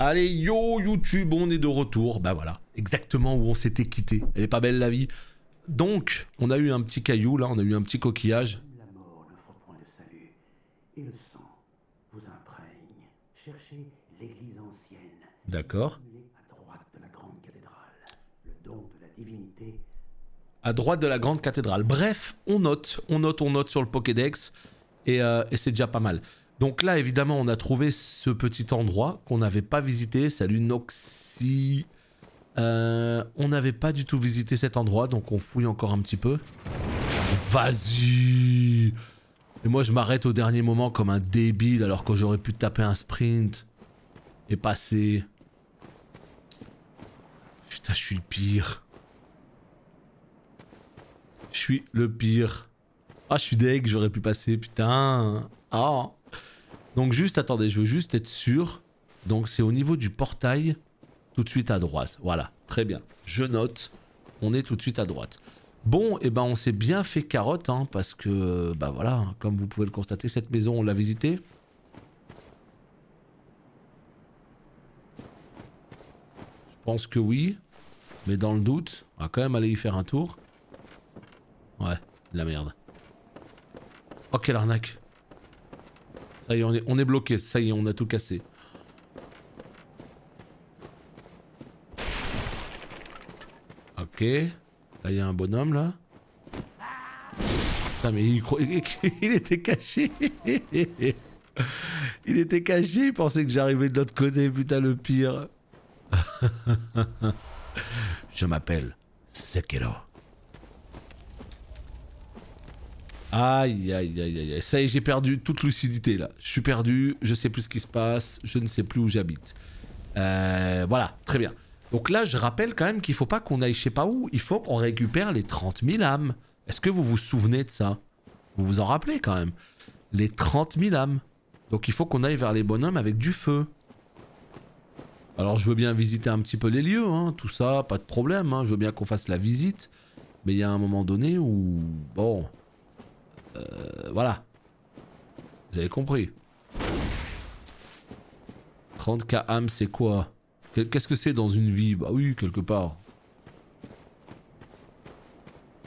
Allez, yo YouTube, on est de retour. Bah voilà, exactement où on s'était quitté. Elle est pas belle la vie. Donc, on a eu un petit caillou là, on a eu un petit coquillage. La mort n'offre point de salut, et le sang vous imprègne. Cherchez l'église ancienne. D'accord. À droite de la grande cathédrale. Le don de la divinité. À droite de la grande cathédrale. Bref, on note sur le Pokédex. Et c'est déjà pas mal. Donc là, évidemment, on a trouvé ce petit endroit qu'on n'avait pas visité. Salut Noxy. On n'avait pas du tout visité cet endroit, donc on fouille encore un petit peu. Vas-y! Et moi, je m'arrête au dernier moment comme un débile, alors que j'aurais pu taper un sprint et passer. Putain, je suis le pire. Je suis le pire. Ah, je suis deg, j'aurais pu passer, putain. Ah. Donc juste, attendez, je veux juste être sûr. Donc c'est au niveau du portail, tout de suite à droite. Voilà, très bien. Je note, on est tout de suite à droite. Bon, et ben on s'est bien fait carotte, hein, parce que, bah voilà, comme vous pouvez le constater, cette maison, on l'a visitée. Je pense que oui, mais dans le doute, on va quand même aller y faire un tour. Ouais, de la merde. Oh, quelle arnaque. Ça y est, on est bloqué. Ça y est, on a tout cassé. Ok. Là, il y a un bonhomme, là. Putain, mais il était caché. Il était caché. Il pensait que j'arrivais de l'autre côté. Putain, le pire. Je m'appelle Sekiro. Aïe aïe aïe aïe, ça y est, j'ai perdu toute lucidité là. Je suis perdu, je sais plus ce qui se passe, je ne sais plus où j'habite. Voilà, très bien. Donc là, je rappelle quand même qu'il faut pas qu'on aille je sais pas où, il faut qu'on récupère les 30 000 âmes. Est-ce que vous vous souvenez de ça? Vous vous en rappelez quand même? Les 30 000 âmes. Donc il faut qu'on aille vers les bonhommes avec du feu. Alors je veux bien visiter un petit peu les lieux, hein, tout ça, pas de problème, hein. Je veux bien qu'on fasse la visite. Mais il y a un moment donné où... Bon... voilà. Vous avez compris. 30k âmes, c'est quoi? Qu'est-ce que c'est dans une vie? Bah oui, quelque part.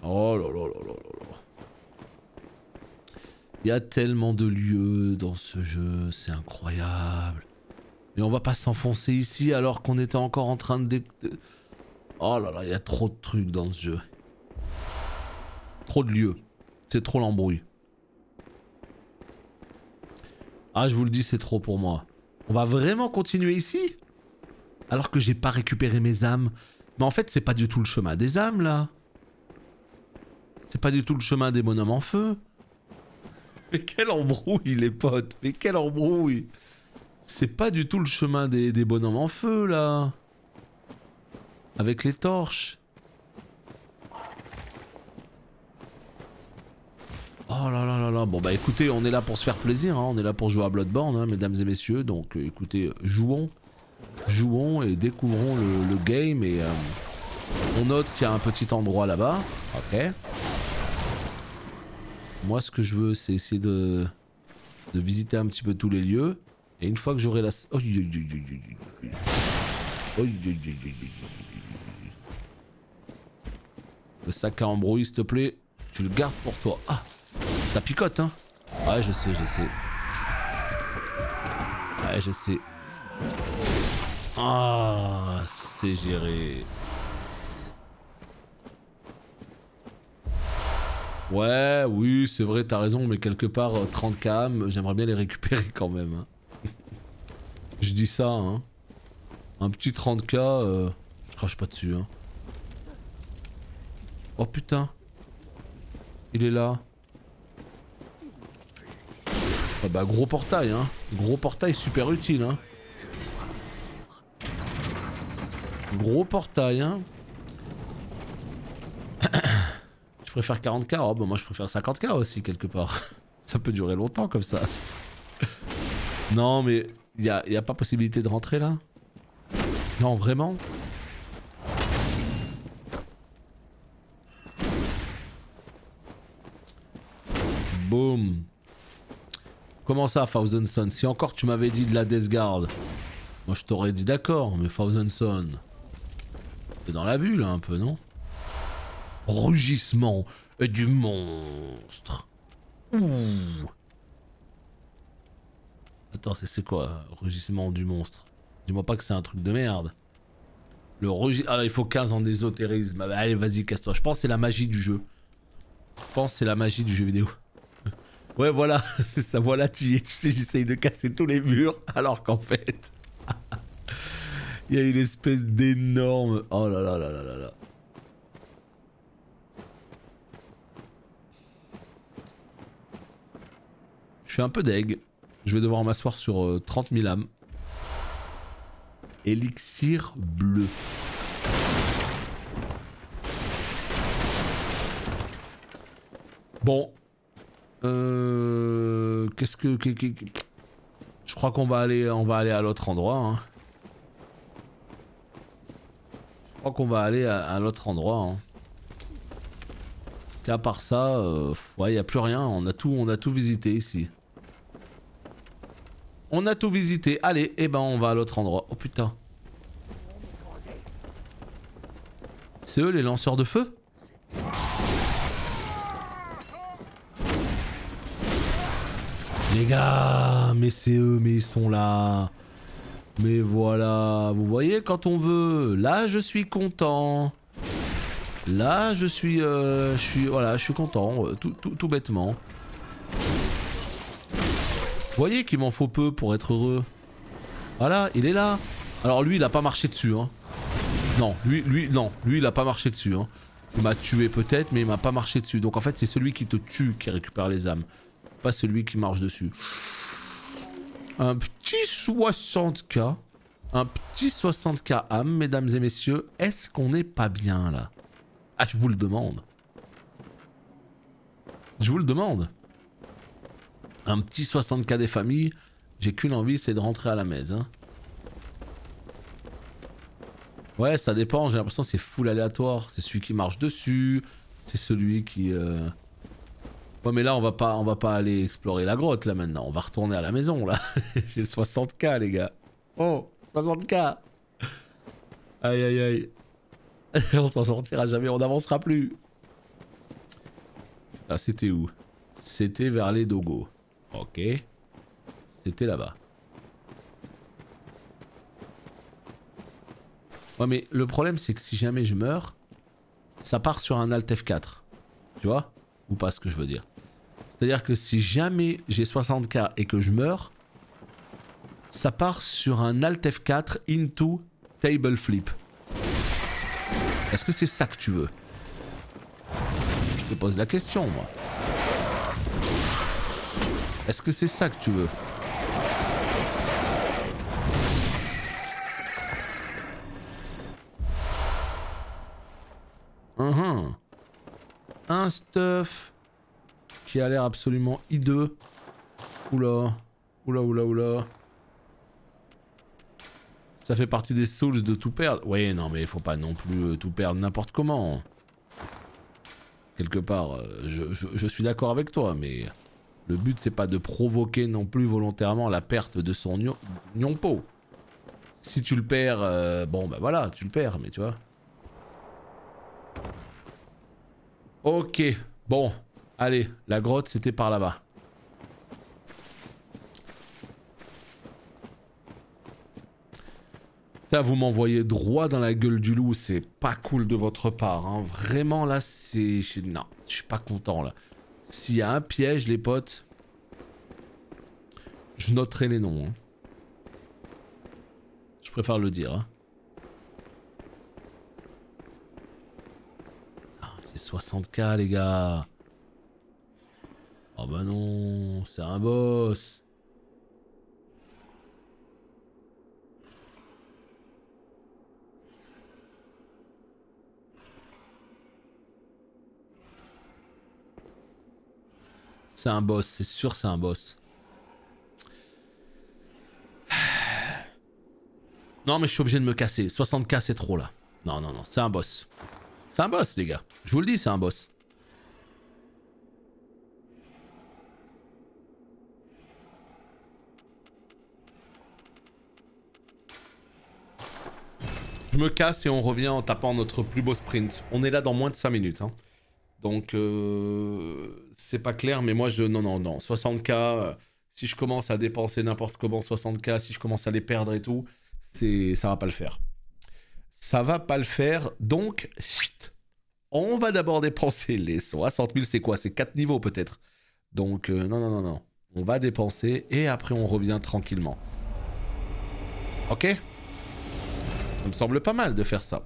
Oh là là là là là là. Il y a tellement de lieux dans ce jeu, c'est incroyable. Mais on va pas s'enfoncer ici alors qu'on était encore en train de... Oh là là, il y a trop de trucs dans ce jeu. Trop de lieux. C'est trop l'embrouille. Ah, je vous le dis, c'est trop pour moi. On va vraiment continuer ici? Alors que j'ai pas récupéré mes âmes. Mais en fait, c'est pas du tout le chemin des âmes, là. C'est pas du tout le chemin des bonhommes en feu. Mais quelle embrouille, les potes. Mais quelle embrouille. C'est pas du tout le chemin des bonhommes en feu, là. Avec les torches. Oh là là là là, bon bah écoutez, on est là pour se faire plaisir, hein. On est là pour jouer à Bloodborne, hein, mesdames et messieurs, donc écoutez, jouons et découvrons le game et on note qu'il y a un petit endroit là-bas, ok. Moi ce que je veux c'est essayer de visiter un petit peu tous les lieux et une fois que j'aurai la... Le sac à embrouille s'il te plaît, tu le gardes pour toi. Ah, ça picote, hein. Ouais, je sais, je sais. Ouais, je sais. Ah, c'est géré. Ouais, oui, c'est vrai, t'as raison, mais quelque part, 30k âmes, j'aimerais bien les récupérer quand même. Hein. Je dis ça, hein. Un petit 30k, je crache pas dessus, hein. Oh putain. Il est là. Ah bah gros portail, hein. Gros portail super utile, hein. Gros portail, hein. Je préfère 40k. Oh bah moi je préfère 50k aussi quelque part. Ça peut durer longtemps comme ça. Non mais y a pas possibilité de rentrer là? Non vraiment? Boum. Comment ça, Thousand Sun? Si encore tu m'avais dit de la Death Guard. Moi je t'aurais dit d'accord, mais Thousand Son, c'est dans la bulle un peu, non? Rugissement du monstre. Ouh. Attends, c'est quoi, rugissement du monstre? Dis-moi pas que c'est un truc de merde. Le rugissement... Ah, il faut 15 ans d'ésotérisme. Allez, vas-y, casse-toi. Je pense que c'est la magie du jeu. Je pense que c'est la magie du jeu vidéo. Ouais, voilà, c'est ça, voilà, tu sais, j'essaye de casser tous les murs, alors qu'en fait... Il y a une espèce d'énorme... Oh là là là là là là. Je suis un peu deg. Je vais devoir m'asseoir sur 30 000 âmes. Élixir bleu. Bon. Qu'est-ce que... Je crois qu'on va aller à l'autre endroit. Hein. Je crois qu'on va aller à l'autre endroit. Hein. Qu'à part ça, ouais, y a plus rien. On a tout visité ici. On a tout visité. Allez, eh ben on va à l'autre endroit. Oh putain. C'est eux les lanceurs de feu? Les gars, mais c'est eux, mais ils sont là. Mais voilà, vous voyez quand on veut. Là, je suis content. Là, je suis voilà, je suis content, tout bêtement. Vous voyez qu'il m'en faut peu pour être heureux. Voilà, il est là. Alors lui, il a pas marché dessus, hein. Non, lui, il a pas marché dessus, hein. Il m'a tué peut-être, mais il m'a pas marché dessus. Donc en fait, c'est celui qui te tue qui récupère les âmes. C'est pas celui qui marche dessus. Un petit 60k. Un petit 60k âme, mesdames et messieurs. Est-ce qu'on n'est pas bien là? Ah, je vous le demande. Je vous le demande. Un petit 60k des familles. J'ai qu'une envie, c'est de rentrer à la maison. Hein. Ouais, ça dépend. J'ai l'impression que c'est full aléatoire. C'est celui qui marche dessus. C'est celui qui... Ouais, mais là, on va pas aller explorer la grotte, là, maintenant. On va retourner à la maison, là. J'ai 60k, les gars. Oh, 60k. Aïe, aïe, aïe. On s'en sortira jamais, on n'avancera plus. Ah, c'était où? C'était vers les Dogos. Ok. C'était là-bas. Ouais, mais le problème, c'est que si jamais je meurs, ça part sur un Alt F4. Tu vois? Ou pas ce que je veux dire. C'est-à-dire que si jamais j'ai 60k et que je meurs, ça part sur un Alt F4 into table flip. Est-ce que c'est ça que tu veux? Je te pose la question, moi. Est-ce que c'est ça que tu veux? Un stuff qui a l'air absolument hideux. Oula. Oula, oula, oula. Ça fait partie des souls de tout perdre. Ouais, non, mais il faut pas non plus tout perdre n'importe comment. Quelque part, je suis d'accord avec toi, mais le but c'est pas de provoquer non plus volontairement la perte de son Nyonpo. Si tu le perds, bon bah voilà, tu le perds, mais tu vois. Ok, bon, allez, la grotte c'était par là-bas. Là, vous m'envoyez droit dans la gueule du loup, c'est pas cool de votre part. Hein. Vraiment, là, c'est... Non, je suis pas content, là. S'il y a un piège, les potes, je noterai les noms. Hein. Je préfère le dire. Hein. Ah, j'ai 60k, les gars. Oh bah non, c'est un boss. C'est un boss, c'est sûr c'est un boss. Non mais je suis obligé de me casser. 60k c'est trop là. Non, non, non, c'est un boss. C'est un boss les gars. Je vous le dis, c'est un boss. Je me casse et on revient en tapant notre plus beau sprint. On est là dans moins de 5 minutes. Hein. Donc, c'est pas clair, mais moi, non. 60K, si je commence à dépenser n'importe comment 60K, si je commence à les perdre et tout, ça va pas le faire. Ça va pas le faire, donc, on va d'abord dépenser les 60 000, c'est quoi? C'est 4 niveaux peut-être. Donc, non. On va dépenser et après on revient tranquillement. Ok? Ça me semble pas mal de faire ça.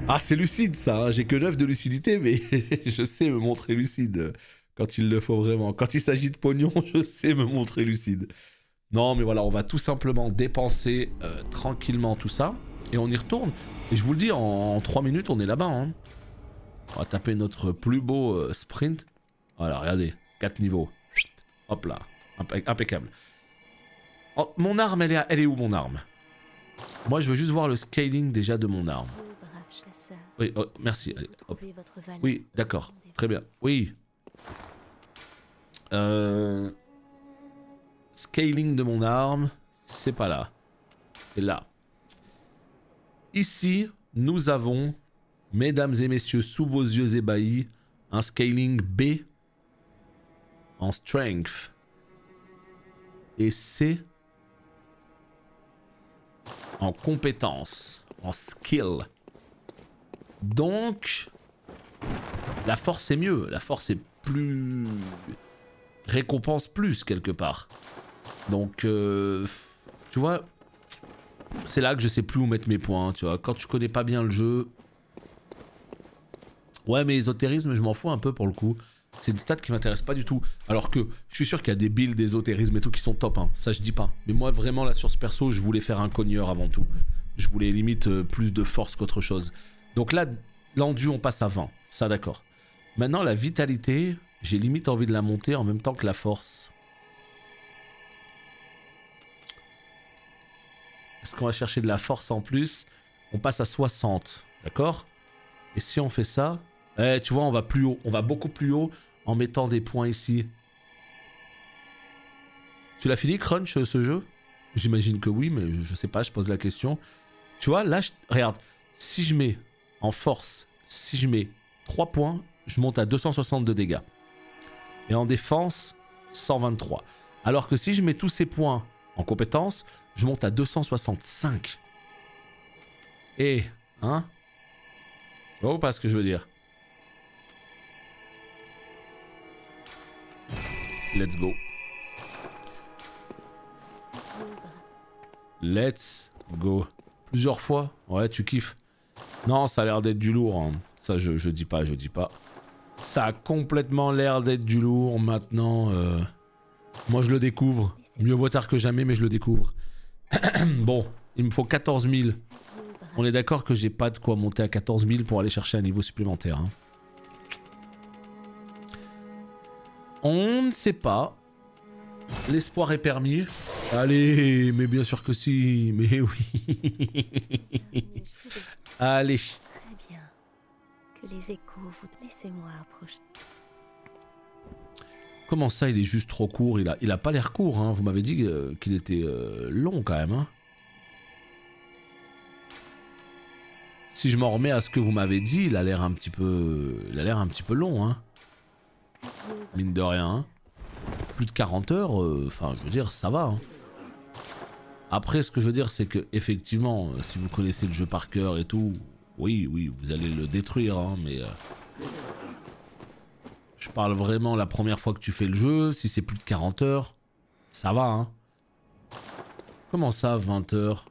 Ah, c'est lucide ça, hein. J'ai que 9 de lucidité, mais je sais me montrer lucide quand il le faut vraiment. Quand il s'agit de pognon, je sais me montrer lucide. Non, mais voilà, on va tout simplement dépenser tranquillement tout ça et on y retourne. Et je vous le dis, en 3 minutes, on est là-bas. Hein. On va taper notre plus beau sprint. Voilà, regardez, 4 niveaux. Hop là, impeccable. Oh, mon arme, elle est où mon arme? Moi, je veux juste voir le scaling déjà de mon arme. Oui, oh, merci. Allez, hop. Oui, d'accord. Très bien. Oui. Scaling de mon arme, c'est pas là. C'est là. Ici, nous avons, mesdames et messieurs, sous vos yeux ébahis, un scaling B en strength. Et C en compétence, en skill. Donc, la force est mieux. La force est plus... récompense plus, quelque part. Donc, tu vois, c'est là que je sais plus où mettre mes points, tu vois. Quand tu connais pas bien le jeu... Ouais, mais ésotérisme, je m'en fous un peu pour le coup. C'est une stat qui m'intéresse pas du tout. Alors que je suis sûr qu'il y a des builds d'ésotérisme et tout qui sont top, hein. Ça je dis pas. Mais moi vraiment là sur ce perso, je voulais faire un cogneur avant tout. Je voulais limite plus de force qu'autre chose. Donc là, l'endu on passe à 20, ça d'accord. Maintenant la vitalité, j'ai limite envie de la monter en même temps que la force. Est-ce qu'on va chercher de la force en plus? On passe à 60, d'accord? Et si on fait ça, tu vois on va plus haut, on va beaucoup plus haut en mettant des points ici. Tu l'as fini Crunch ce jeu? J'imagine que oui, mais je sais pas, je pose la question. Tu vois, là, regarde, si je mets en force, si je mets 3 points, je monte à 262 dégâts. Et en défense, 123. Alors que si je mets tous ces points en compétence, je monte à 265. Et, hein? Tu vois ou pas ce que je veux dire? Let's go. Let's go. Plusieurs fois? Ouais, tu kiffes. Non, ça a l'air d'être du lourd. Hein. Ça, je dis pas, je dis pas. Ça a complètement l'air d'être du lourd. Maintenant, moi, je le découvre. Mieux vaut tard que jamais, mais je le découvre. Bon, il me faut 14 000. On est d'accord que j'ai pas de quoi monter à 14 000 pour aller chercher un niveau supplémentaire. Hein. On ne sait pas. L'espoir est permis. Allez, mais bien sûr que si. Mais oui. Allez. Très bien. Que les échos vous... Laissez-moi approcher. Comment ça, il est juste trop court? Il a pas l'air court, hein. Vous m'avez dit qu'il était long quand même. Hein. Si je m'en remets à ce que vous m'avez dit, il a l'air un petit peu... Il a l'air un petit peu long, hein. Mine de rien. Hein. Plus de 40 heures, enfin, je veux dire, ça va. Hein. Après, ce que je veux dire, c'est que effectivement, si vous connaissez le jeu par cœur et tout, oui, vous allez le détruire, hein, mais... je parle vraiment la première fois que tu fais le jeu, si c'est plus de 40 heures, ça va, hein. Comment ça, 20 heures?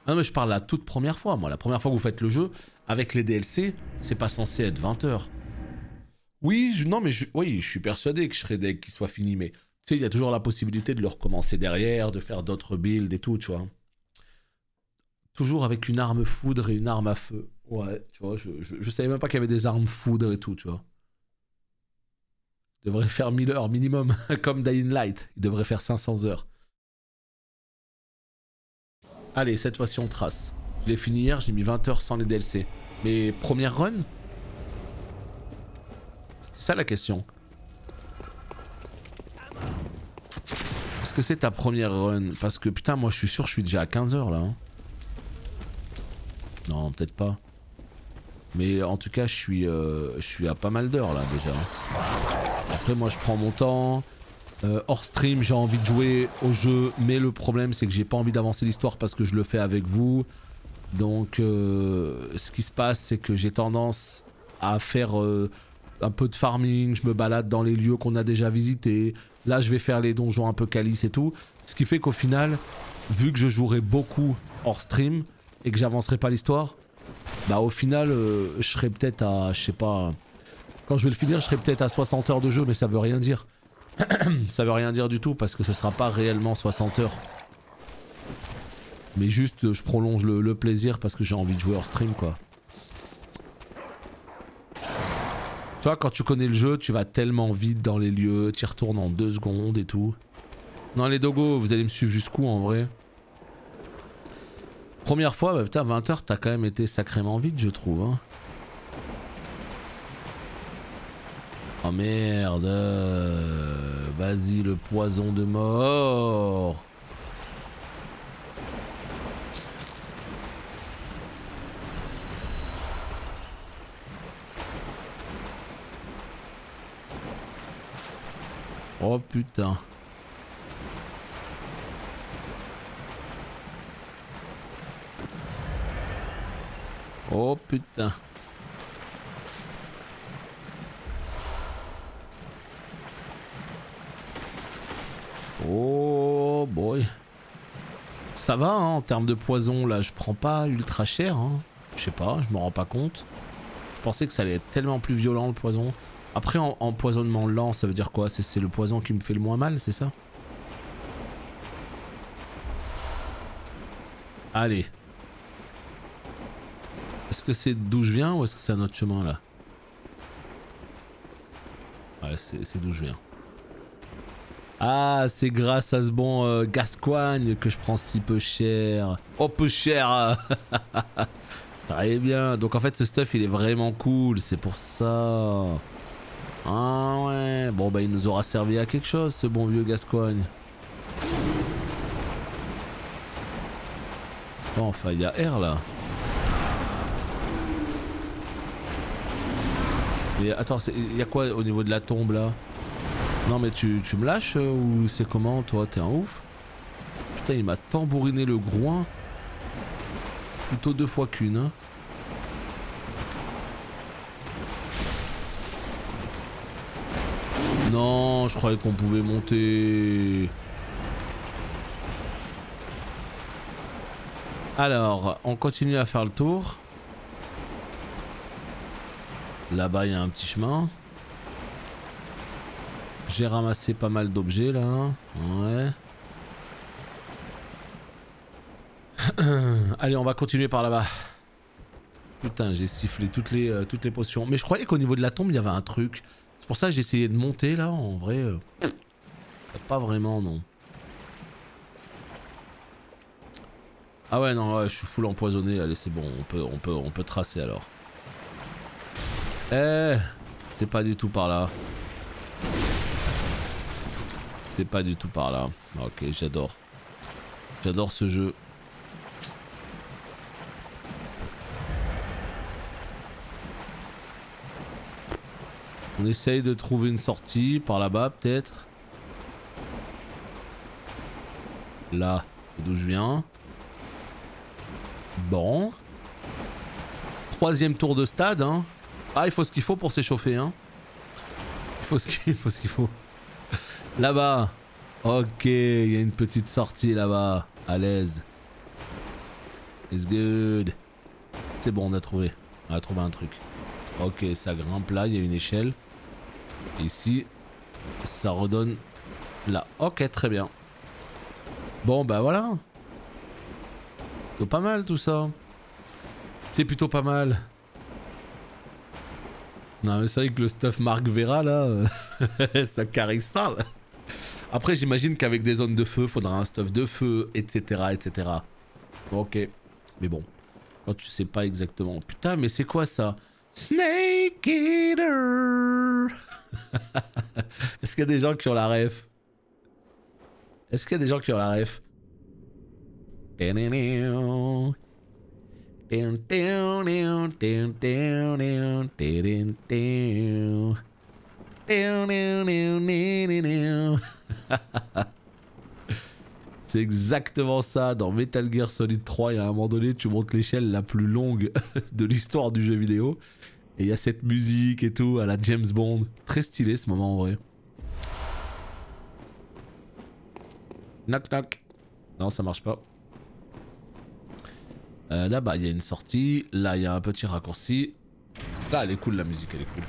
Ah non, mais je parle la toute première fois, moi. La première fois que vous faites le jeu, avec les DLC, c'est pas censé être 20 heures. Oui, oui, je suis persuadé que je serais deg qu'il soit fini, mais... Tu sais, il y a toujours la possibilité de le recommencer derrière, de faire d'autres builds et tout, tu vois. Toujours avec une arme foudre et une arme à feu. Ouais, tu vois, je savais même pas qu'il y avait des armes foudre et tout, tu vois. Il devrait faire 1000 heures minimum, comme Dying Light. Il devrait faire 500 heures. Allez, cette fois-ci on trace. Je l'ai fini hier, j'ai mis 20 heures sans les DLC. Mais première run? C'est ça la question. Est-ce que c'est ta première run? Parce que putain, moi je suis sûr que je suis déjà à 15 heures là. Hein. Non, peut-être pas. Mais en tout cas, je suis à pas mal d'heures là déjà. Après, moi, je prends mon temps. Hors stream, j'ai envie de jouer au jeu, mais le problème, c'est que j'ai pas envie d'avancer l'histoire parce que je le fais avec vous. Donc, ce qui se passe, c'est que j'ai tendance à faire un peu de farming. Je me balade dans les lieux qu'on a déjà visités. Là, je vais faire les donjons un peu calices et tout. Ce qui fait qu'au final, vu que je jouerai beaucoup hors stream et que j'avancerai pas l'histoire, bah au final, je serai peut-être à, je sais pas, quand je vais le finir, je serai peut-être à 60 heures de jeu, mais ça veut rien dire. Ça veut rien dire du tout parce que ce sera pas réellement 60 heures. Mais juste, je prolonge le plaisir parce que j'ai envie de jouer hors stream, quoi. Tu vois, quand tu connais le jeu, tu vas tellement vite dans les lieux, tu y retournes en 2 secondes et tout. Non, les dogos, vous allez me suivre jusqu'où en vrai? Première fois, bah putain, 20 heures, t'as quand même été sacrément vite, je trouve. Hein. Oh merde. Vas-y, le poison de mort. Oh putain. Oh putain. Oh boy. Ça va hein, en termes de poison là, je prends pas ultra cher hein. Je sais pas, je me rends pas compte. Je pensais que ça allait être tellement plus violent le poison. Après empoisonnement lent ça veut dire quoi? C'est le poison qui me fait le moins mal, c'est ça? Allez. Est-ce que c'est d'où je viens ou est-ce que c'est un autre chemin là? Ouais, c'est d'où je viens. Ah, c'est grâce à ce bon Gascoigne que je prends si peu cher. Oh, peu cher. Très bien. Donc en fait, ce stuff, il est vraiment cool. C'est pour ça. Ah ouais. Bon, bah, il nous aura servi à quelque chose, ce bon vieux Gascoigne. Bon, enfin, il y a R là. Et attends, il y a quoi au niveau de la tombe là? Non mais tu me lâches ou c'est comment toi? T'es un ouf? Putain il m'a tambouriné le groin. Plutôt 2 fois qu'une hein. Non je croyais qu'on pouvait monter. Alors on continue à faire le tour. Là-bas il y a un petit chemin. J'ai ramassé pas mal d'objets là. Ouais. Allez, on va continuer par là-bas. Putain, j'ai sifflé toutes les potions. Mais je croyais qu'au niveau de la tombe, il y avait un truc. C'est pour ça que j'ai essayé de monter là. En vrai, pas vraiment, non. Ah ouais, non, ouais, je suis full empoisonné. Allez, c'est bon, on peut tracer alors. Eh, c'est pas du tout par là. C'est pas du tout par là. Ok, j'adore. J'adore ce jeu. On essaye de trouver une sortie par là-bas peut-être. Là, c'est d'où je viens. Bon. 3e tour de stade. Hein. Ah, il faut ce qu'il faut pour s'échauffer. Hein. Il faut ce qu'il faut. Là-bas. Ok, il y a une petite sortie là-bas. À l'aise. It's good. C'est bon, on a trouvé. On a trouvé un truc. Ok, ça grimpe là, il y a une échelle. Et ici, ça redonne là. Ok, très bien. Bon, bah voilà. C'est pas mal tout ça. C'est plutôt pas mal. Non, mais c'est vrai que le stuff Marc Vera là, ça caresse ça. Là. Après, j'imagine qu'avec des zones de feu, faudra un stuff de feu, etc. etc. Ok. Mais bon, quand tu sais pas exactement. Putain, mais c'est quoi ça? Snake Eater. Est-ce qu'il y a des gens qui ont la ref? Est-ce qu'il y a des gens qui ont la ref? C'est exactement ça. Dans Metal Gear Solid 3, il y a un moment donné, tu montes l'échelle la plus longue de l'histoire du jeu vidéo. Et il y a cette musique et tout à la James Bond. Très stylé ce moment en vrai. Knock knock. Non, ça marche pas. Là-bas, il y a une sortie. Là, il y a un petit raccourci. Là, elle est cool la musique, elle est cool.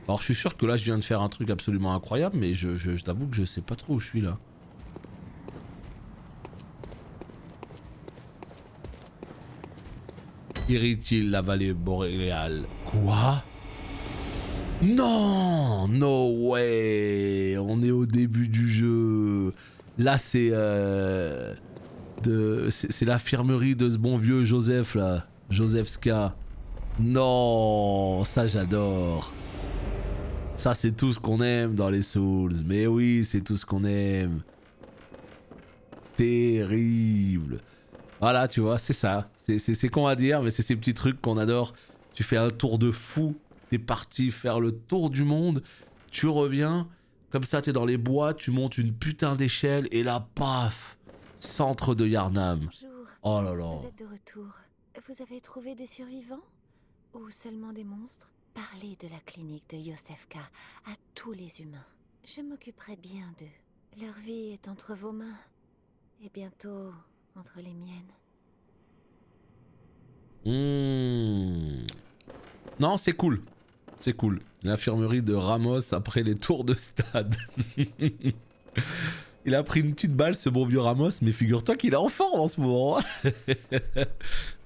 Alors je suis sûr que là je viens de faire un truc absolument incroyable, mais je t'avoue que je sais pas trop où je suis là. Irrite-t-il la vallée boréale? Quoi? Non! No way! On est au début du jeu. Là c'est c'est l'infirmerie de ce bon vieux Joseph là. Joseph Ska. Non! Ça j'adore. Ça c'est tout ce qu'on aime dans les Souls. Mais oui, c'est tout ce qu'on aime. Terrible. Voilà, tu vois, c'est ça. C'est con à dire, mais c'est ces petits trucs qu'on adore. Tu fais un tour de fou. T'es parti faire le tour du monde. Tu reviens. Comme ça, t'es dans les bois. Tu montes une putain d'échelle. Et là, paf! Centre de Yharnam. Bonjour. Oh là là. Vous êtes de retour. Vous avez trouvé des survivants? Ou seulement des monstres? Parlez de la clinique de Yosefka à tous les humains. Je m'occuperai bien d'eux. Leur vie est entre vos mains. Et bientôt, entre les miennes. Non, c'est cool. C'est cool. L'infirmerie de Ramos après les tours de stade. Il a pris une petite balle ce bon vieux Ramos, mais figure-toi qu'il est en forme en ce moment.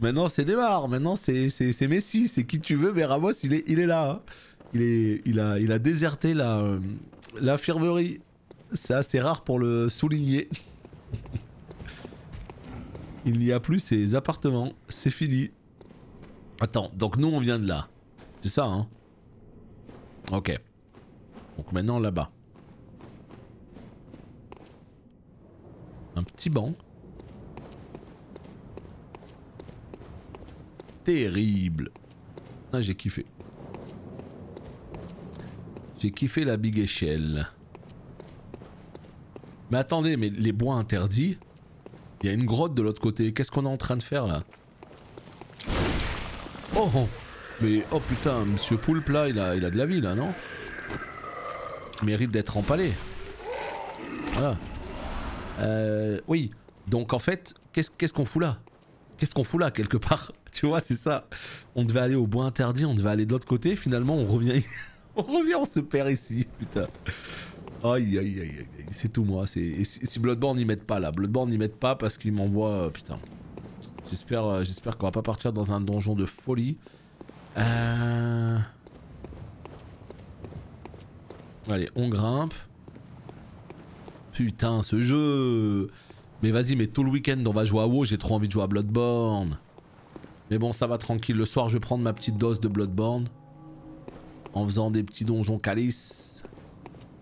Maintenant c'est Neymar, maintenant c'est Messi, c'est qui tu veux, mais Ramos il est là. Hein. Il a déserté l'infirmerie. C'est assez rare pour le souligner. Il n'y a plus ses appartements, c'est fini. Attends, donc nous on vient de là. C'est ça hein? Ok. Donc maintenant là-bas. Un petit banc. Terrible. Ah j'ai kiffé. J'ai kiffé la big échelle. Mais attendez, mais les bois interdits. Il y a une grotte de l'autre côté. Qu'est-ce qu'on est en train de faire là? Oh, oh. Mais oh putain, Monsieur Poulpe là, il a de la vie là, non? Il mérite d'être empalé. Voilà. Oui. Donc en fait, qu'est-ce qu'on fout là? Qu'est-ce qu'on fout là quelque part? Tu vois, c'est ça. On devait aller au bois interdit, on devait aller de l'autre côté. Finalement, on revient, on se perd ici. Putain. Aïe aïe aïe aïe. C'est tout moi. Si Bloodborne n'y mettent pas là, Bloodborne n'y mettent pas parce qu'ils m'envoient. Putain. J'espère qu'on va pas partir dans un donjon de folie. Allez, on grimpe. Putain, ce jeu. Mais vas-y, mais tout le week-end on va jouer à WoW, j'ai trop envie de jouer à Bloodborne. Mais bon, ça va tranquille. Le soir, je vais prendre ma petite dose de Bloodborne. En faisant des petits donjons calices.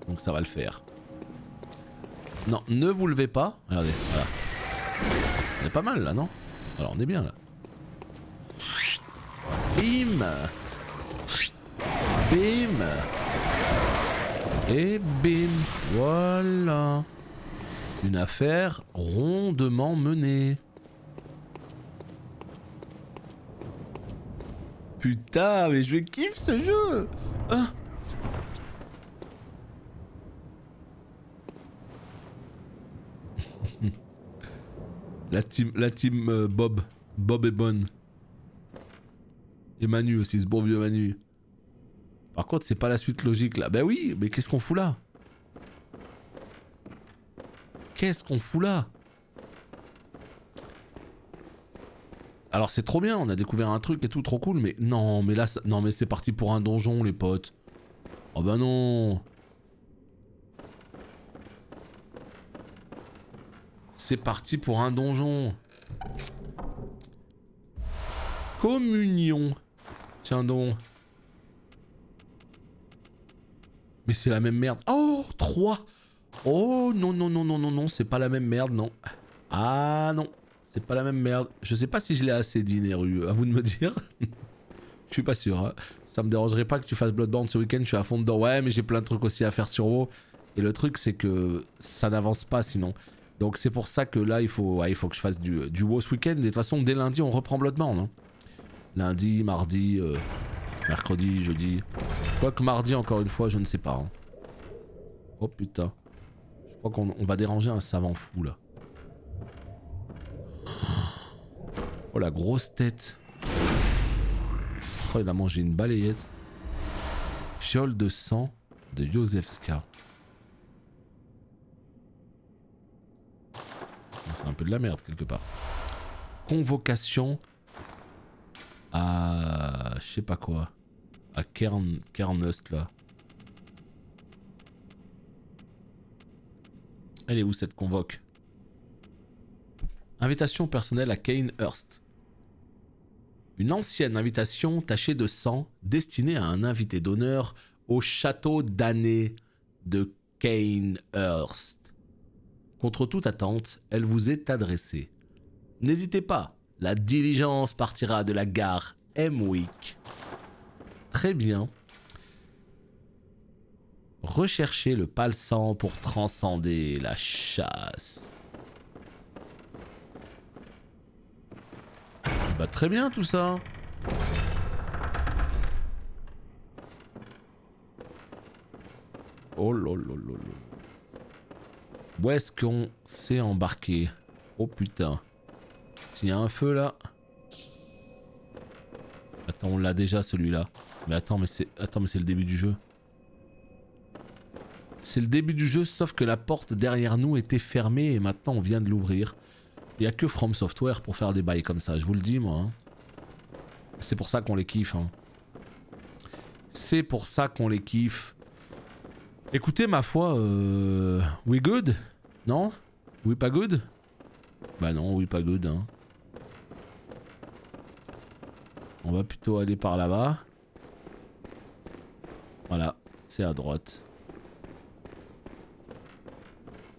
Donc ça va le faire. Non, ne vous levez pas. Regardez, voilà. On est pas mal là, non? Alors on est bien là. Bim. Bim. Et bim. Voilà. Une affaire rondement menée. Putain, mais je kiffe ce jeu. Hein? La team Bob. Bob est bonne. Et Manu aussi, ce bon vieux Manu. Par contre, c'est pas la suite logique là. Bah oui, mais qu'est-ce qu'on fout là? Qu'est-ce qu'on fout là? Alors c'est trop bien, on a découvert un truc et tout, trop cool, mais non, mais là, non, mais c'est parti pour un donjon, les potes. Oh bah non. C'est parti pour un donjon. Communion. Tiens donc. Mais c'est la même merde. Oh, 3. Oh, non, non, non, non, non, non, c'est pas la même merde, non. Ah non, c'est pas la même merde. Je sais pas si je l'ai assez dit, Neru, à vous de me dire. Je suis pas sûr, hein. Ça me dérangerait pas que tu fasses Bloodborne ce week-end, je suis à fond dedans. Ouais, mais j'ai plein de trucs aussi à faire sur WoW. Et le truc, c'est que ça n'avance pas sinon. Donc c'est pour ça que là, il faut que je fasse du WoW ce week-end. Et de toute façon, dès lundi, on reprend Bloodborne. Hein. Lundi, mardi, mercredi, jeudi. Quoique mardi, encore une fois, je ne sais pas. Hein. Oh putain. Je crois qu'on va déranger un savant fou là. Oh la grosse tête. Oh, il a mangé une balayette. Fiole de sang de Józefska. C'est un peu de la merde quelque part. Convocation à... je sais pas quoi. À Kernust là. Elle est où cette convoque? Invitation personnelle à Cainhurst. Une ancienne invitation tachée de sang destinée à un invité d'honneur au château d'année de Cainhurst. Contre toute attente, elle vous est adressée. N'hésitez pas, la diligence partira de la gare Hemwick. Très bien. Recherchez le palsang pour transcender la chasse. Bah très bien tout ça. Oh lolololo. Où est-ce qu'on s'est embarqué? Oh putain. S'il y a un feu là. Attends, on l'a déjà celui-là. Mais attends, mais c'est le début du jeu. C'est le début du jeu, sauf que la porte derrière nous était fermée et maintenant on vient de l'ouvrir. Il n'y a que From Software pour faire des bails comme ça, je vous le dis moi. Hein. C'est pour ça qu'on les kiffe. Hein. C'est pour ça qu'on les kiffe. Écoutez ma foi, we good? Non? We pas good? Bah non, we pas good. Hein. On va plutôt aller par là-bas. Voilà, c'est à droite.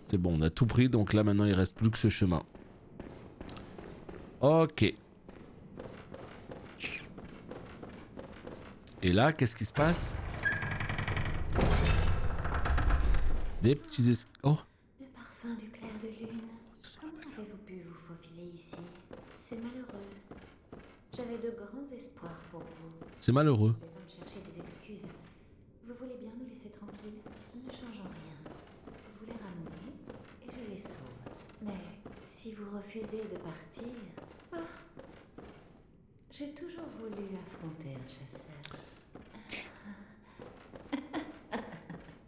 C'est bon, on a tout pris, donc là maintenant il reste plus que ce chemin. Ok. Et là, qu'est-ce qui se passe? Des petits oh. Le parfum du clair de lune. Comment avez-vous pu vous faufiler ici? C'est malheureux. J'avais de grands espoirs pour vous. C'est malheureux. Vous allez me chercher des excuses. Vous voulez bien nous laisser tranquilles? Ne changeons rien. Vous les ramenez et je les sauve. Mais si vous refusez de partir... Oh, j'ai toujours voulu affronter un chasseur.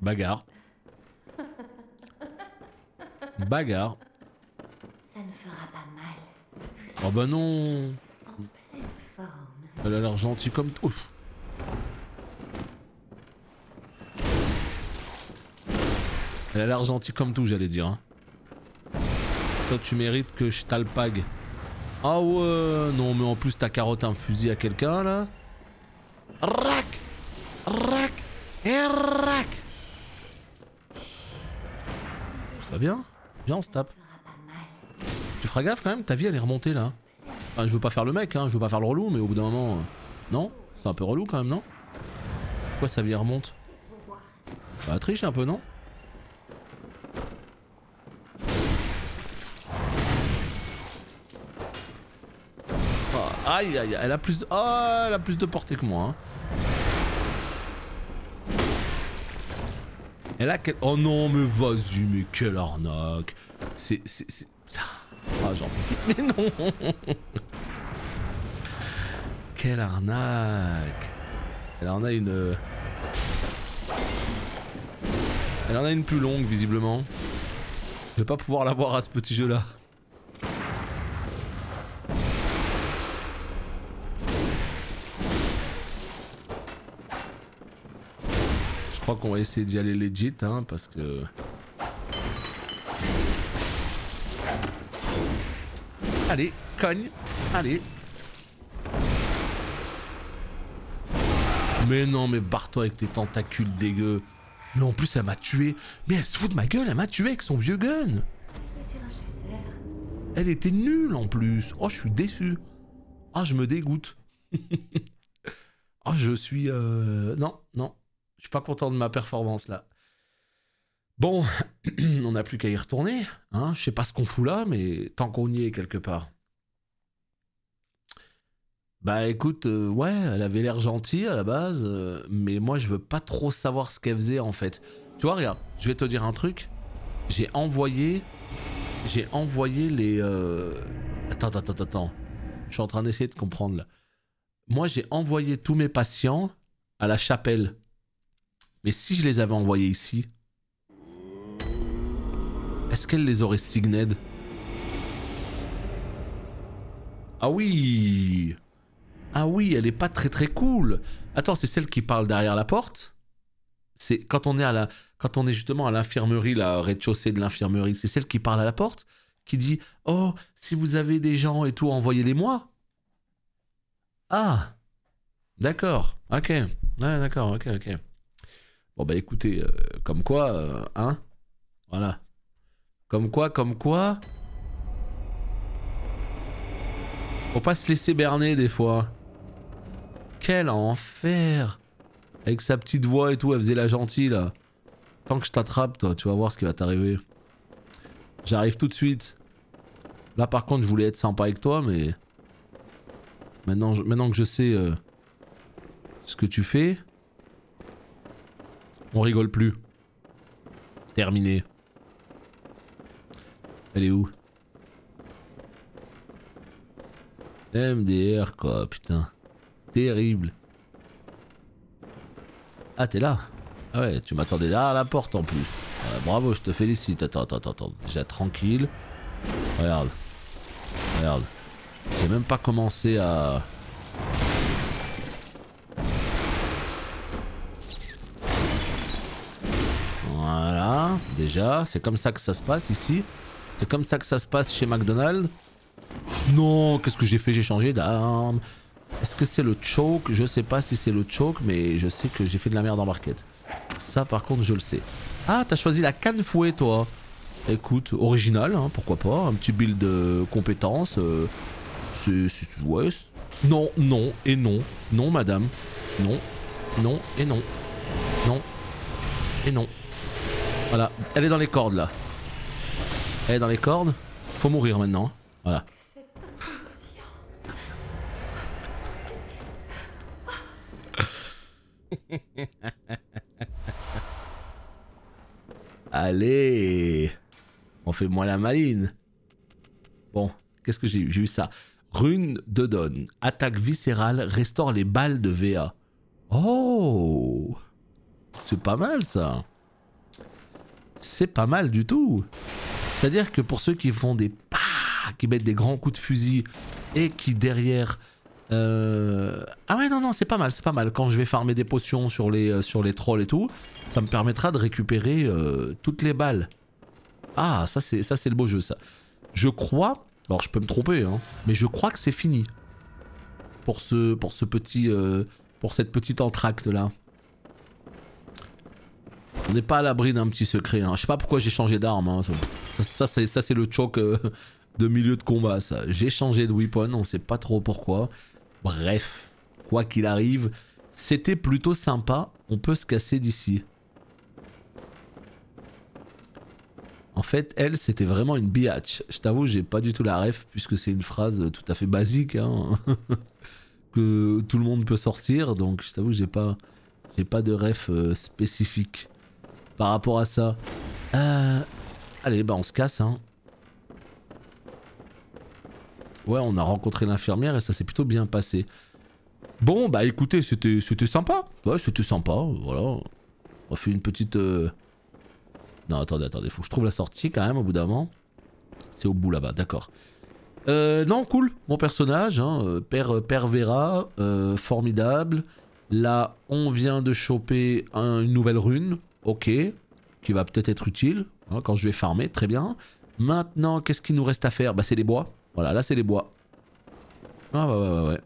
Bagarre. Bagarre. Ça ne fera pas mal. Vous Oh bah non. en pleine forme. Elle a l'air gentille comme... Ouf. Elle a l'air gentille comme tout, j'allais dire. Hein. Toi, tu mérites que je t'alpague. Ah ouais, non, mais en plus, t'as carotté un fusil à quelqu'un, là. Rac, rac, et rac. Bah bien, viens, on se tape. Tu feras gaffe quand même, ta vie, elle est remontée, là. Enfin, je veux pas faire le mec, hein, je veux pas faire le relou, mais au bout d'un moment... Non? C'est un peu relou, quand même, non? Pourquoi sa vie, elle remonte? Bah, triche un peu, non? Aïe aïe, elle a plus de... Oh, elle a plus de portée que moi. Hein. Elle a quel... Oh non, mais vas-y, mais quelle arnaque. C'est... Ah, j'en peux plus. Mais non. Quelle arnaque. Elle en a une... Elle en a une plus longue, visiblement. Je vais pas pouvoir l'avoir à ce petit jeu-là. Je crois qu'on va essayer d'y aller legit, hein, parce que... Allez, cogne, allez. Mais non, mais barre-toi avec tes tentacules dégueux. Mais en plus, elle m'a tué. Mais elle se fout de ma gueule, elle m'a tué avec son vieux gun. Il est sur un chasseur. Elle était nulle en plus. Oh, je suis déçu. Ah, je me dégoûte. Ah, je suis... Non, non. Je suis pas content de ma performance là. Bon, on n'a plus qu'à y retourner. Hein. Je sais pas ce qu'on fout là, mais tant qu'on y est quelque part. Bah écoute, ouais, elle avait l'air gentille à la base, mais moi je veux pas trop savoir ce qu'elle faisait en fait. Tu vois, regarde, je vais te dire un truc. J'ai envoyé les... Attends. Je suis en train d'essayer de comprendre là. Moi j'ai envoyé tous mes patients à la chapelle. Mais si je les avais envoyés ici, est-ce qu'elle les aurait signed? Ah oui! Ah oui, elle est pas très cool. Attends, c'est celle qui parle derrière la porte? C'est quand on est justement à l'infirmerie, là, rez-de-chaussée de l'infirmerie, c'est celle qui parle à la porte, qui dit oh, si vous avez des gens et tout, envoyez-les-moi. Ah, d'accord, ok, ouais, d'accord, ok. Bon bah écoutez, comme quoi, hein, voilà, comme quoi. Faut pas se laisser berner des fois. Quel enfer! Avec sa petite voix et tout, elle faisait la gentille là. Tant que je t'attrape, toi, tu vas voir ce qui va t'arriver. J'arrive tout de suite. Là par contre, je voulais être sympa avec toi, mais... Maintenant que je sais ce que tu fais... On rigole plus. Terminé. Elle est où? MDR quoi, putain. Terrible. Ah, t'es là? Ah ouais, tu m'attendais là à la porte en plus. Bravo, je te félicite. Attends. Déjà tranquille. Regarde. J'ai même pas commencé à... Voilà. Déjà, c'est comme ça que ça se passe ici. C'est comme ça que ça se passe chez McDonald's. Non, qu'est-ce que j'ai fait? J'ai changé d'arme. Est-ce que c'est le choke? Je sais pas si c'est le choke, mais je sais que j'ai fait de la merde en barquette. Ça par contre je le sais. Ah, t'as choisi la canne fouet toi. Écoute, original, hein, pourquoi pas. Un petit build de compétences. Ouais. Non et non. Non madame. Non et non. Non et non. Voilà, elle est dans les cordes là. Elle est dans les cordes. Faut mourir maintenant. Voilà. Allez, on fait moins la maline. Bon, qu'est-ce que j'ai eu? J'ai eu ça. Rune de Don. Attaque viscérale, restaure les balles de VA. Oh, c'est pas mal ça. C'est pas mal du tout. C'est-à-dire que pour ceux qui font des qui mettent des grands coups de fusil et qui derrière... Ah ouais non c'est pas mal, quand je vais farmer des potions sur les trolls et tout, ça me permettra de récupérer toutes les balles. Ah ça c'est le beau jeu ça. Je crois, alors je peux me tromper hein, mais je crois que c'est fini pour ce petit pour cette petite entracte là. On n'est pas à l'abri d'un petit secret hein. Je sais pas pourquoi j'ai changé d'arme hein. Ça c'est le choc de milieu de combat ça. J'ai changé de weapon, on sait pas trop pourquoi. Bref, quoi qu'il arrive, c'était plutôt sympa, on peut se casser d'ici. En fait, elle, c'était vraiment une biatch. Je t'avoue, j'ai pas du tout la ref, puisque c'est une phrase tout à fait basique, hein, que tout le monde peut sortir, donc je t'avoue, j'ai pas de ref spécifique par rapport à ça. Allez, bah on se casse, hein. Ouais, on a rencontré l'infirmière et ça s'est plutôt bien passé. Bon, bah écoutez, c'était sympa. Ouais, c'était sympa, voilà. On fait une petite... Non, attendez, faut que je trouve la sortie quand même au bout d'un moment. C'est au bout là-bas, d'accord. Non, cool, mon personnage, hein, Père Vera, formidable. Là, on vient de choper une nouvelle rune, ok, qui va peut-être être utile, hein, quand je vais farmer, très bien. Maintenant, qu'est-ce qu'il nous reste à faire? Bah c'est les bois. Voilà, là c'est les bois. Ah ouais.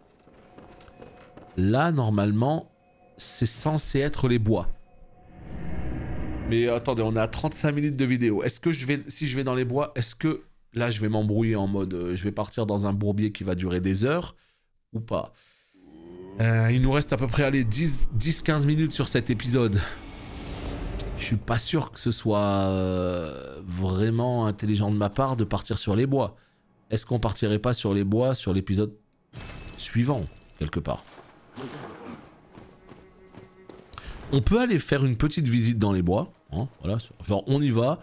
Là, normalement, c'est censé être les bois. Mais attendez, on est à 35 minutes de vidéo. Est-ce que si je vais dans les bois, est-ce que là je vais m'embrouiller en mode je vais partir dans un bourbier qui va durer des heures ou pas? Il nous reste à peu près 10-15 minutes sur cet épisode. Je suis pas sûr que ce soit vraiment intelligent de ma part de partir sur les bois. Est-ce qu'on partirait pas sur les bois sur l'épisode suivant, quelque part? On peut aller faire une petite visite dans les bois. Hein, voilà, genre on y va.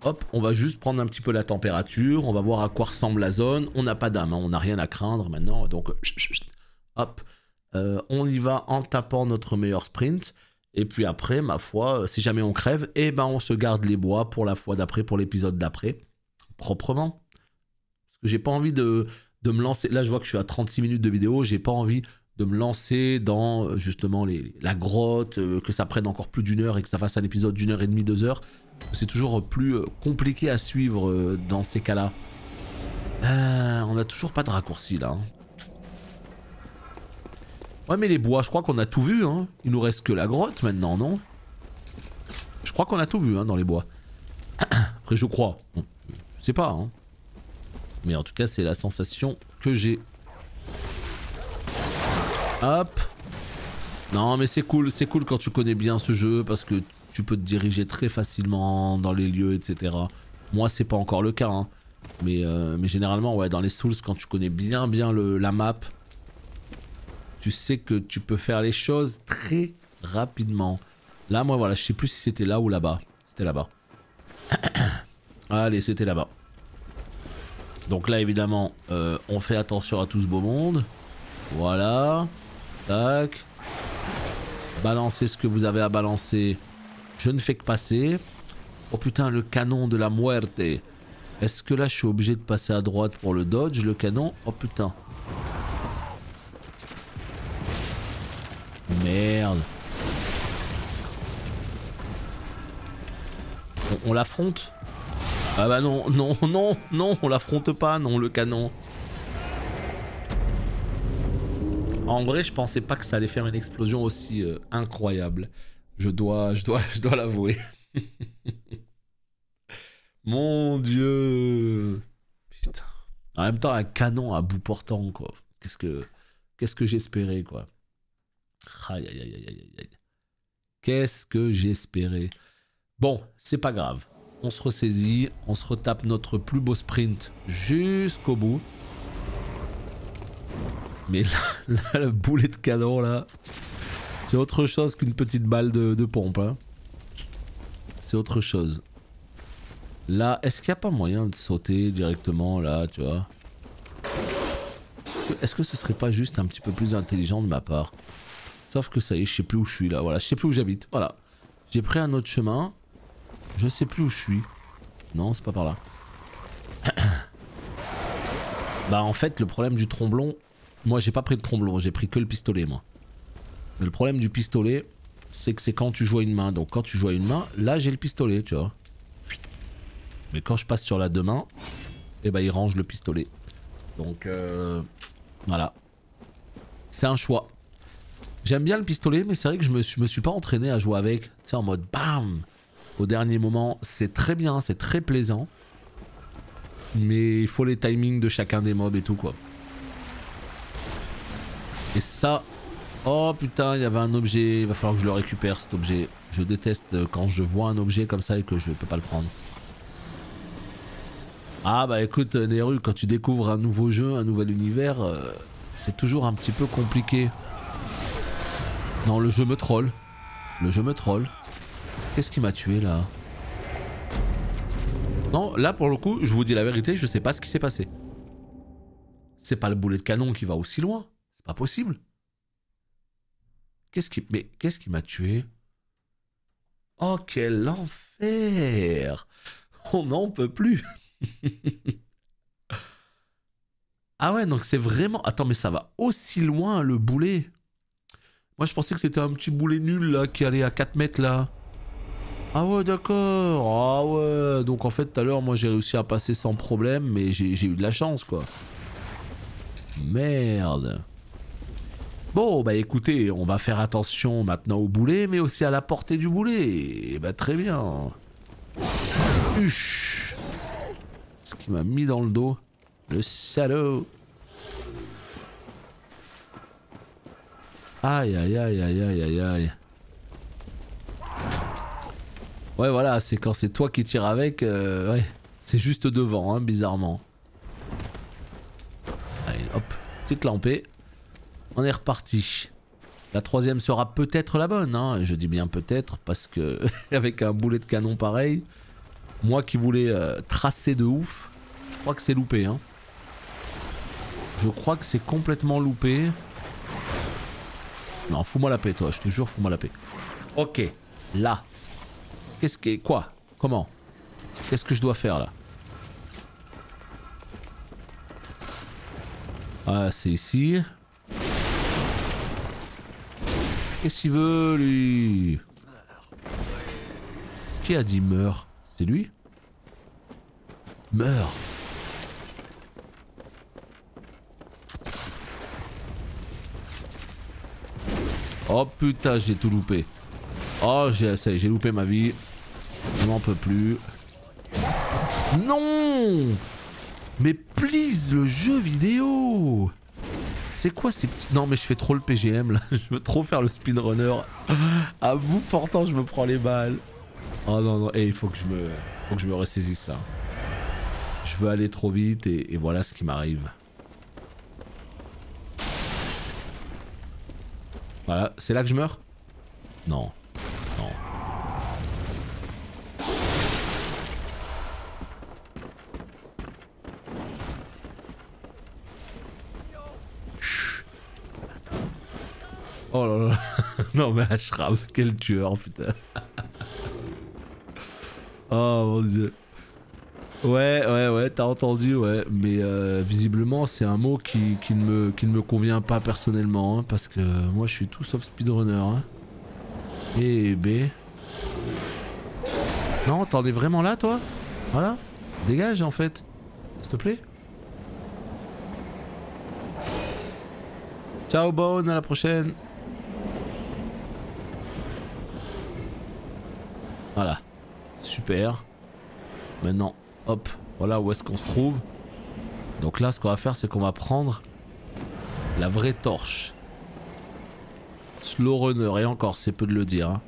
Hop, on va juste prendre un petit peu la température. On va voir à quoi ressemble la zone. On n'a pas d'âme, hein, on n'a rien à craindre maintenant. Donc, hop, on y va en tapant notre meilleur sprint. Et puis après, ma foi, si jamais on crève, eh ben on se garde les bois pour la fois d'après, pour l'épisode d'après. Proprement. Parce que j'ai pas envie de me lancer. Là, je vois que je suis à 36 minutes de vidéo. J'ai pas envie de me lancer dans justement la grotte, que ça prenne encore plus d'une heure et que ça fasse un épisode d'une heure et demie, 2 heures. C'est toujours plus compliqué à suivre dans ces cas-là. On a toujours pas de raccourci là. Hein. Ouais mais les bois, je crois qu'on a tout vu. Hein. Il nous reste que la grotte maintenant, non? Je crois qu'on a tout vu hein, dans les bois. Après je crois. Bon, je sais pas. Hein. Mais en tout cas c'est la sensation que j'ai. Hop. Non mais c'est cool quand tu connais bien ce jeu parce que tu peux te diriger très facilement dans les lieux, etc. Moi c'est pas encore le cas, hein. Mais généralement ouais dans les Souls quand tu connais bien la map, tu sais que tu peux faire les choses très rapidement. Là moi voilà, je sais plus si c'était là ou là-bas. C'était là-bas. Allez c'était là-bas. Donc là évidemment on fait attention à tout ce beau monde. Voilà. Tac. Balancez ce que vous avez à balancer. Je ne fais que passer. Oh putain, le canon de la muerte. Est-ce que là je suis obligé de passer à droite pour le dodge, le canon? Oh putain. Merde. On l'affronte? Ah bah non, on l'affronte pas, non, le canon. En vrai, je pensais pas que ça allait faire une explosion aussi incroyable. Je dois l'avouer. Mon dieu. Putain. En même temps, un canon à bout portant, quoi. Qu'est-ce que j'espérais, quoi. Aïe, aïe, aïe, aïe, aïe. Qu'est-ce que j'espérais. Bon, c'est pas grave. On se ressaisit, on se retape notre plus beau sprint jusqu'au bout. Mais là, le boulet de canon, là, c'est autre chose qu'une petite balle de pompe. Hein. C'est autre chose. Là, est-ce qu'il n'y a pas moyen de sauter directement, là, tu vois? Est-ce que ce serait pas juste un petit peu plus intelligent de ma part? Sauf que ça y est, je sais plus où je suis, là. Voilà, je sais plus où j'habite. Voilà. J'ai pris un autre chemin. Je sais plus où je suis. Non, c'est pas par là. Bah, en fait, le problème du tromblon... Moi j'ai pas pris de tromblon, j'ai pris que le pistolet moi. Mais le problème du pistolet, c'est que c'est quand tu joues à une main. Donc quand tu joues à une main, là j'ai le pistolet, tu vois. Mais quand je passe sur la deux mains, eh ben il range le pistolet. Donc voilà. C'est un choix. J'aime bien le pistolet, mais c'est vrai que je me suis pas entraîné à jouer avec. Tu sais, en mode BAM au dernier moment. C'est très bien, c'est très plaisant. Mais il faut les timings de chacun des mobs et tout quoi. Et ça... Oh putain, il y avait un objet. Il va falloir que je le récupère cet objet. Je déteste quand je vois un objet comme ça et que je peux pas le prendre. Ah bah écoute Neru, quand tu découvres un nouveau jeu, un nouvel univers, c'est toujours un petit peu compliqué. Non, le jeu me troll. Le jeu me troll. Qu'est-ce qui m'a tué là? Non, là pour le coup, je vous dis la vérité, je sais pas ce qui s'est passé. C'est pas le boulet de canon qui va aussi loin. C'est pas possible. Qu'est-ce qui m'a tué? Oh quel enfer! On n'en peut plus. Ah ouais, donc c'est vraiment... Attends, mais ça va aussi loin le boulet. Moi je pensais que c'était un petit boulet nul là qui allait à 4 mètres là. Ah ouais d'accord. Ah ouais. Donc en fait tout à l'heure moi j'ai réussi à passer sans problème, mais j'ai eu de la chance quoi. Merde. Bon, bah écoutez, on va faire attention maintenant au boulet, mais aussi à la portée du boulet. Et bah très bien. Huch. Ce qui m'a mis dans le dos. Le salaud. Aïe aïe aïe aïe aïe aïe aïe. Ouais voilà, c'est quand c'est toi qui tires avec, ouais. C'est juste devant, hein, bizarrement. Allez, hop, petite lampée. On est reparti. La troisième sera peut-être la bonne, hein. Je dis bien peut-être parce que avec un boulet de canon pareil, moi qui voulais tracer de ouf, je crois que c'est loupé, hein. Je crois que c'est complètement loupé. Non, fous-moi la paix, toi, je te jure, fous-moi la paix. Ok, là. Qu'est-ce que... Quoi? Comment? Qu'est-ce que je dois faire, là? Ah, c'est ici. Qu'est-ce qu'il veut, lui? Qui a dit meurt? C'est lui? Meurt. Oh putain, j'ai tout loupé. Oh, j'ai loupé ma vie. Je n'en peux plus. Non! Mais please, le jeu vidéo! C'est quoi ces petits... Non mais je fais trop le PGM là. Je veux trop faire le speedrunner. À bout portant, je me prends les balles. Oh non, non, il faut que je me ressaisisse là. Je veux aller trop vite et voilà ce qui m'arrive. Voilà, c'est là que je meurs? Non. Non. Chut. Oh là là. Non mais Ashraf, quel tueur, putain. Oh mon dieu. Ouais, t'as entendu, ouais. Mais visiblement, c'est un mot qui ne me convient pas personnellement. Hein, parce que moi, je suis tout sauf speedrunner. Hein. Et B. Non, t'en es vraiment là, toi? Voilà. Dégage, en fait. S'il te plaît. Ciao, Bone, à la prochaine. Voilà. Super. Maintenant, hop, voilà où est-ce qu'on se trouve. Donc là, ce qu'on va faire, c'est qu'on va prendre la vraie torche. Slow runner, et encore, c'est peu de le dire. Hein.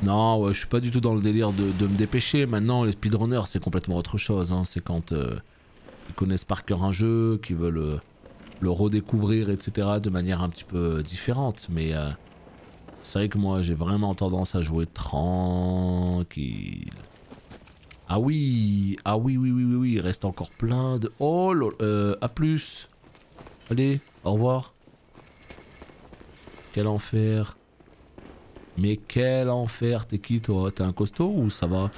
Non, ouais, je suis pas du tout dans le délire de me dépêcher. Maintenant, les speedrunners, c'est complètement autre chose. Hein. C'est quand ils connaissent par cœur un jeu, qu'ils veulent le redécouvrir, etc. de manière un petit peu différente. Mais c'est vrai que moi, j'ai vraiment tendance à jouer tranquille. Ah oui, oui, il reste encore plein de... Oh, à plus. Allez, au revoir. Quel enfer. Mais quel enfer, t'es qui toi? T'es un costaud ou ça va?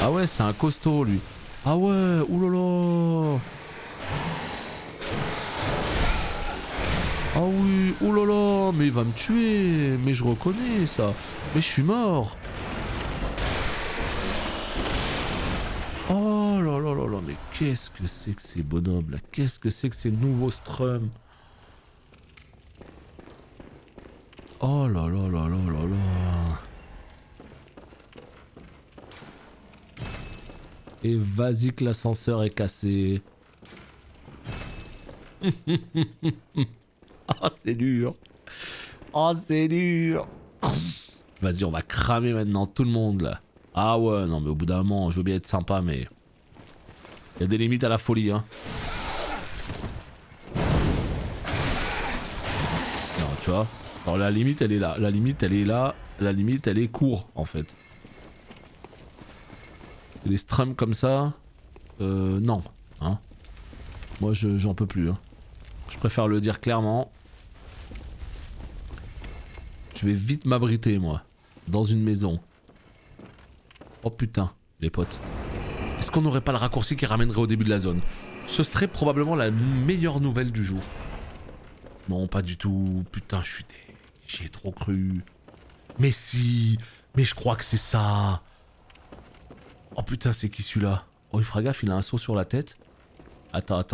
Ah ouais, c'est un costaud lui. Ah ouais, oulala. Ah oui, oulala, mais il va me tuer. Mais je reconnais ça. Mais je suis mort. Oh là là là là, mais qu'est-ce que c'est que ces bonhommes là? Qu'est-ce que c'est que ces nouveaux strums? Oh là là là là là là. Et vas-y que l'ascenseur est cassé. Oh c'est dur. Oh c'est dur. Vas-y on va cramer maintenant tout le monde là. Ah ouais, non mais au bout d'un moment, je veux bien être sympa, mais... Il y a des limites à la folie, hein. Non, tu vois. Alors la limite, elle est là. La limite, elle est là. La limite, elle est court, en fait. Les strums comme ça... non. Hein. Moi, j'en peux plus. Hein. Je préfère le dire clairement. Je vais vite m'abriter, moi. Dans une maison. Oh putain, les potes. Est-ce qu'on n'aurait pas le raccourci qui ramènerait au début de la zone? Ce serait probablement la meilleure nouvelle du jour. Non, pas du tout. Putain, j'y ai trop cru. Mais si. Mais je crois que c'est ça. Oh putain, c'est qui celui-là? Oh, il fera gaffe, il a un seau sur la tête. Attends. Oui.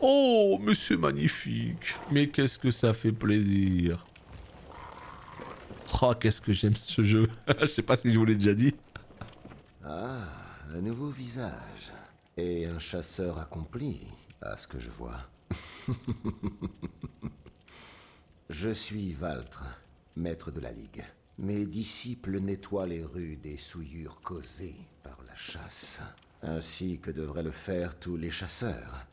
Oh, mais c'est magnifique. Mais qu'est-ce que ça fait plaisir. Oh, qu'est-ce que j'aime ce jeu. Je sais pas si je vous l'ai déjà dit. Ah, un nouveau visage. Et un chasseur accompli, à ce que je vois. Je suis Valtre, maître de la Ligue. Mes disciples nettoient les rues des souillures causées par la chasse, ainsi que devraient le faire tous les chasseurs.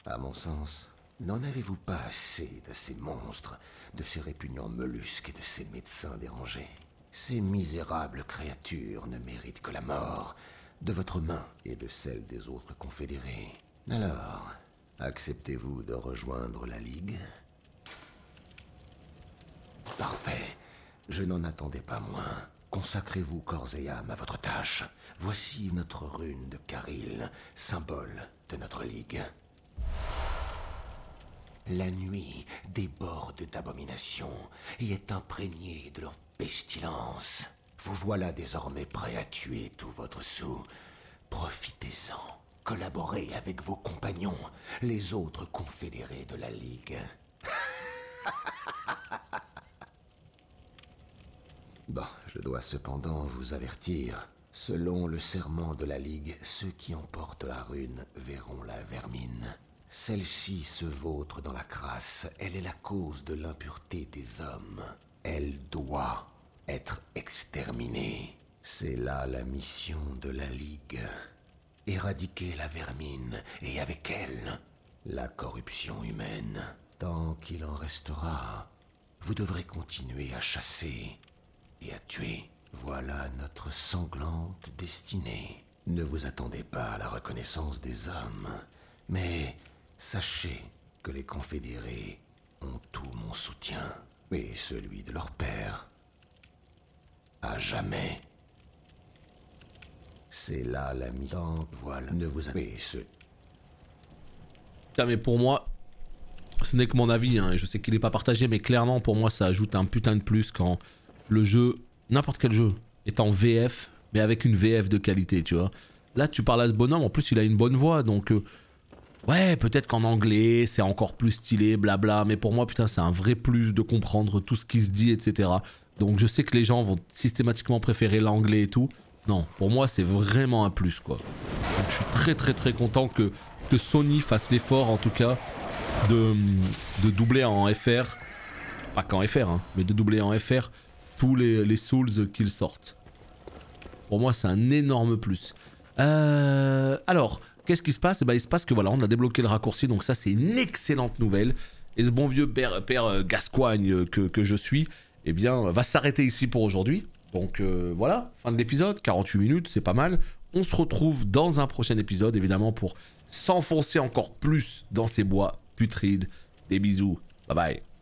À mon sens, n'en avez-vous pas assez de ces monstres, de ces répugnants mollusques et de ces médecins dérangés? Ces misérables créatures ne méritent que la mort, de votre main et de celle des autres confédérés. Alors, acceptez-vous de rejoindre la Ligue? Parfait. Je n'en attendais pas moins. Consacrez-vous corps et âme à votre tâche. Voici notre rune de Caril, symbole de notre Ligue. La nuit déborde d'abominations et est imprégnée de leur pestilence. Vous voilà désormais prêt à tuer tout votre sou. Profitez-en. Collaborez avec vos compagnons, les autres confédérés de la Ligue. Bon, je dois cependant vous avertir. Selon le serment de la Ligue, ceux qui emportent la rune verront la vermine. Celle-ci se vautre dans la crasse. Elle est la cause de l'impureté des hommes. Elle doit être exterminée. C'est là la mission de la Ligue. Éradiquer la vermine et avec elle, la corruption humaine. Tant qu'il en restera, vous devrez continuer à chasser et à tuer. Voilà notre sanglante destinée. Ne vous attendez pas à la reconnaissance des hommes, mais sachez que les confédérés ont tout mon soutien, et celui de leur père. À jamais. C'est là la mission. Voilà, ne vous attendez Putain, mais pour moi, ce n'est que mon avis, hein, et je sais qu'il n'est pas partagé, mais clairement pour moi ça ajoute un putain de plus quand le jeu, n'importe quel jeu, est en VF, mais avec une VF de qualité, tu vois. Là tu parles à ce bonhomme, en plus il a une bonne voix, donc ouais, peut-être qu'en anglais c'est encore plus stylé, blabla, mais pour moi putain c'est un vrai plus de comprendre tout ce qui se dit, etc. Donc je sais que les gens vont systématiquement préférer l'anglais et tout. Non, pour moi c'est vraiment un plus, quoi. Donc je suis très content que Sony fasse l'effort en tout cas de doubler en FR, pas qu'en FR, hein, mais de doubler en FR tous les Souls qu'ils sortent. Pour moi c'est un énorme plus. Alors, qu'est-ce qui se passe? Eh ben, il se passe que voilà, on a débloqué le raccourci, donc ça c'est une excellente nouvelle. Et ce bon vieux père Gascoigne que je suis, eh bien va s'arrêter ici pour aujourd'hui. Donc voilà, fin de l'épisode, 48 minutes, c'est pas mal. On se retrouve dans un prochain épisode, évidemment, pour s'enfoncer encore plus dans ces bois putrides. Des bisous, bye bye.